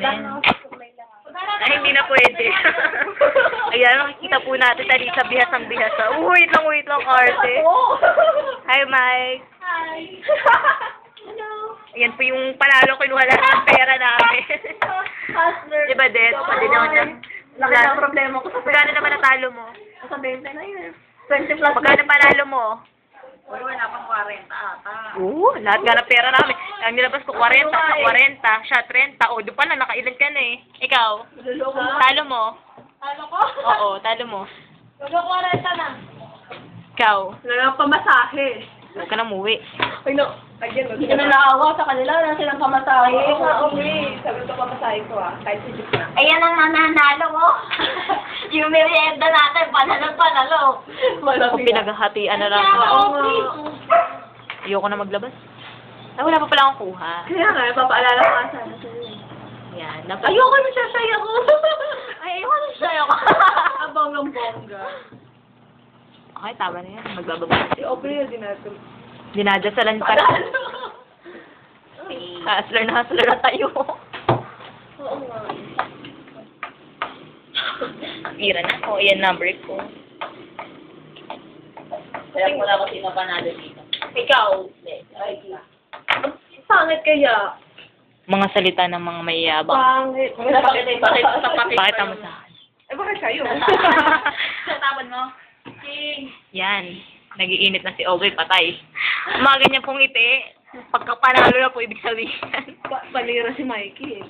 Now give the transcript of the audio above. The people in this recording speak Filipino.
namin. Ay, hindi na pwede. Ayan, makikita po natin tali sa bihasang bihasa. Wait lang, Arte. Hi, Mike. Hi. Hello. Ayan po yung panalo, kinuha lahat ng pera namin. Hustler. Diba, Det? Pwede naman yan. Laki ng problema ko sa Magkano naman natalo mo? Sa 20 na yun. 20 plus. Magkano panalo mo? Wala pang 40 ata. Lahat nga ng pera namin. Ang nilabas ko 40, sa 40, siya 30. O, doon pa lang, nakailan ka na eh. Ikaw? Luloko na. Talo mo? Talo ko? Oo, talo mo. Luloko 40 na. Ikaw? Wala nang pamasahe. Huwag ka na umuwi. Ay, no. Ayun, hindi ka na naawa sa kanila. Wala silang pamasahe. Oo nga, okay. Sabi ko pamasahe ko kahit si Jeep na. Ayan ang nananalo mo. Yung merienda natin, panalo. Kung pinaghahatian na lang. Oo nga. Ayoko na maglabas. Ay, wala pa pala akong kuha. Kaya nga, papaalala ko nga sana sa'yo. Yan. Ayoko na siya sa'yo ko. Ay, ayoko na sa'yo ko. Abang-bongga. Okay, tama na yan. Magbababa. Si Aubrey yung dinato. Dinadasalan pa. Hustler na tayo. Oo nga. Tira na ako. Ayan number ko. Kaya wala ko sino panalo dito. Ikaw. Pangit kaya. Mga salita ng mga mayayabang. Pangit. Pakita mo sa akin. Eh, bakit kayo? Sa tapon mo? Yan. Nagiinit na si Aubrey, patay. Mga ganyan pong ngiti. Pagkapanalo na po ibig sabihin. Palira si Mikey eh.